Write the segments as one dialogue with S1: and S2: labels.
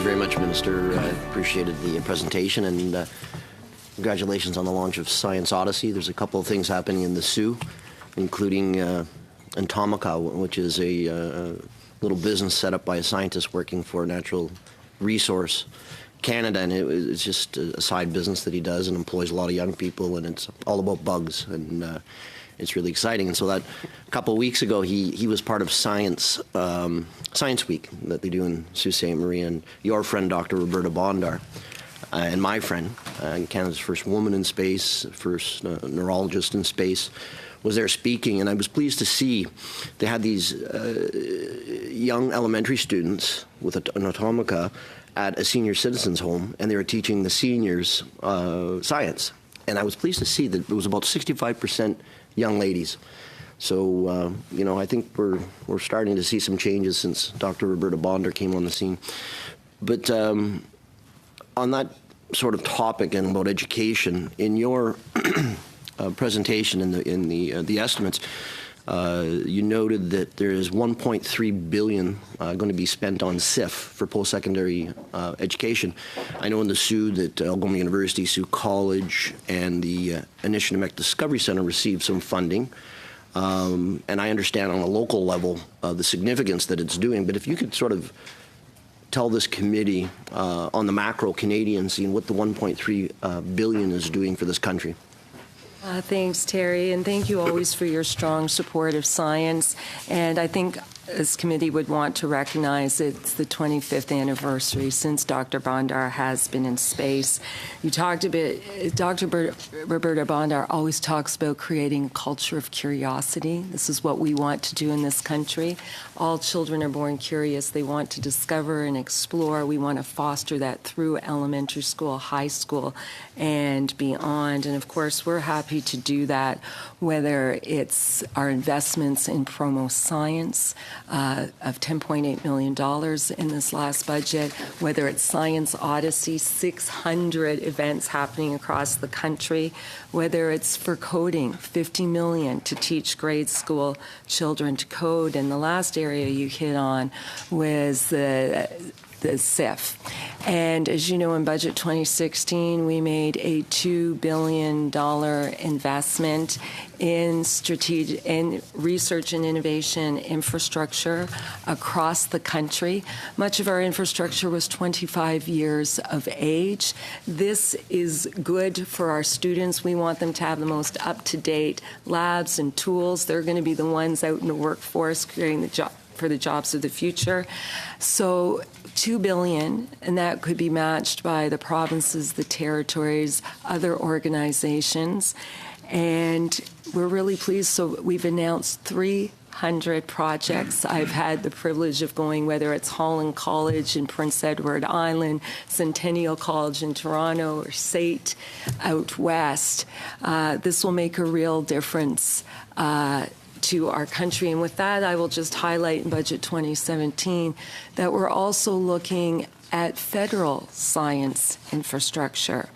S1: you very much, Minister. I appreciated the presentation, and congratulations on the launch of Science Odyssey. There's a couple of things happening in the Sioux, including Atomica, which is a little business set up by a scientist working for Natural Resource Canada, and it's just a side business that he does and employs a lot of young people, and it's all about bugs, and it's really exciting. And so that a couple of weeks ago, he was part of Science Week that they do in Sault Ste. Marie, and your friend, Dr. Roberta Bondar, and my friend, Canada's first woman in space, first neurologist in space, was there speaking, and I was pleased to see they had these young elementary students with an Atomica at a senior citizens home, and they were teaching the seniors science. And I was pleased to see that it was about 65% young ladies. So, you know, I think we're starting to see some changes since Dr. Roberta Bondar came on the scene. But on that sort of topic and about education, in your presentation in the estimates, you noted that there is $1.3 billion going to be spent on SIF for post-secondary education. I know in the Sioux that Algoma University, Sioux College, and the Anishinaabe Discovery Center received some funding. And I understand on a local level the significance that it's doing. But if you could sort of tell this committee on the macro Canadian scene what the $1.3 billion is doing for this country.
S2: Thanks, Terry, and thank you always for your strong support of science. And I think this committee would want to recognize it's the 25th anniversary since Dr. Bondar has been in space. You talked a bit, Dr. Roberta Bondar always talks about creating a culture of curiosity. This is what we want to do in this country. All children are born curious. They want to discover and explore. We want to foster that through elementary school, high school, and beyond. And of course, we're happy to do that, whether it's our investments in promo science, of $10.8 million in this last budget, whether it's Science Odyssey, 600 events happening across the country, whether it's for coding, $50 million to teach grade school children to code. And the last area you hit on was the SIF. And as you know, in Budget 2016, we made a $2 billion investment in research and innovation infrastructure across the country. Much of our infrastructure was 25 years of age. This is good for our students. We want them to have the most up-to-date labs and tools. They're going to be the ones out in the workforce creating the job for the jobs of the future. So $2 billion, and that could be matched by the provinces, the territories, other organizations. And we're really pleased. So we've announced 300 projects. I've had the privilege of going, whether it's Holland College in Prince Edward Island, Centennial College in Toronto, or SAIT out west. This will make a real difference to our country. And with that, I will just highlight in Budget 2017 that we're also looking at federal science infrastructure.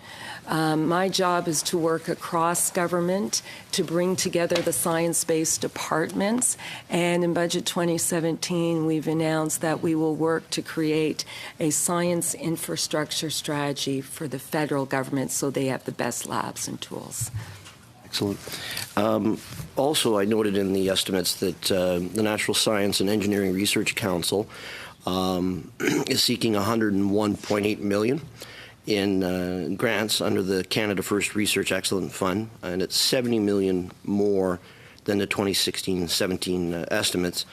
S2: My job is to work across government to bring together the science-based departments. And in Budget 2017, we've announced that we will work to create a science infrastructure strategy for the federal government so they have the best labs and tools.
S1: Excellent. Also, I noted in the estimates that the Natural Science and Engineering Research Council is seeking $101.8 million in grants under the Canada First Research Excellence Fund, and it's $70 million more than the 2016-17 estimates.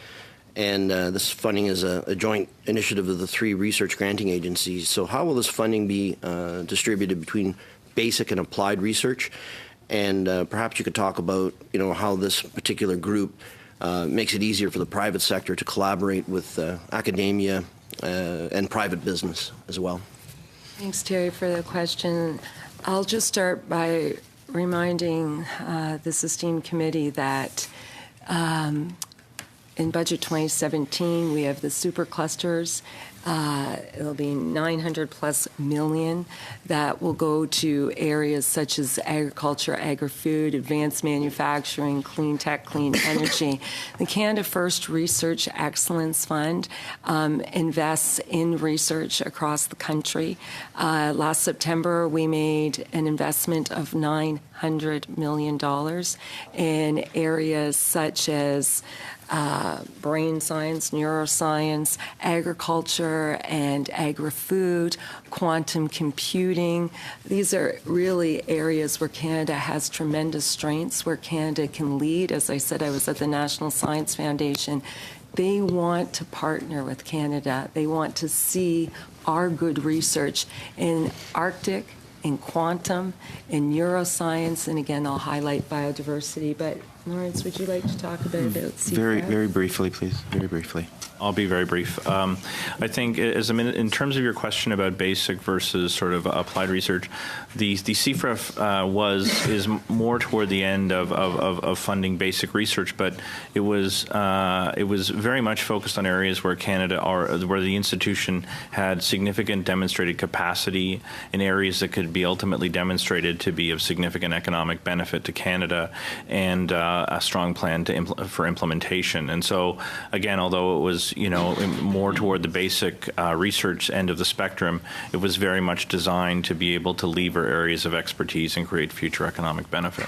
S1: And this funding is a joint initiative of the 3 research granting agencies. So how will this funding be distributed between basic and applied research? And perhaps you could talk about, you know, how this particular group makes it easier for the private sector to collaborate with academia and private business as well.
S2: Thanks, Terry, for the question. I'll just start by reminding this esteemed committee that in Budget 2017, we have the superclusters It'll be 900 plus million that will go to areas such as agriculture, agri-food, advanced manufacturing, clean tech, clean energy. The Canada First Research Excellence Fund invests in research across the country. Last September, we made an investment of $900 million in areas such as brain science, neuroscience, agriculture and agri-food, quantum computing. These are really areas where Canada has tremendous strengths, where Canada can lead. As I said, I was at the National Science Foundation. They want to partner with Canada. They want to see our good research in Arctic, in quantum, in neuroscience, and again, I'll highlight biodiversity. But Lawrence, would you like to talk a bit about CFRAG?
S3: Very briefly, please. Very briefly.
S4: I'll be very brief. I think in terms of your question about basic versus sort of applied research, the CFREF is more toward the end of funding basic research, but it was very much focused on areas where where the institution had significant demonstrated capacity in areas that could be ultimately demonstrated to be of significant economic benefit to Canada, and a strong plan for implementation. And so, again, although it was more toward the basic research end of the spectrum, it was very much designed to be able to lever areas of expertise and create future economic benefit.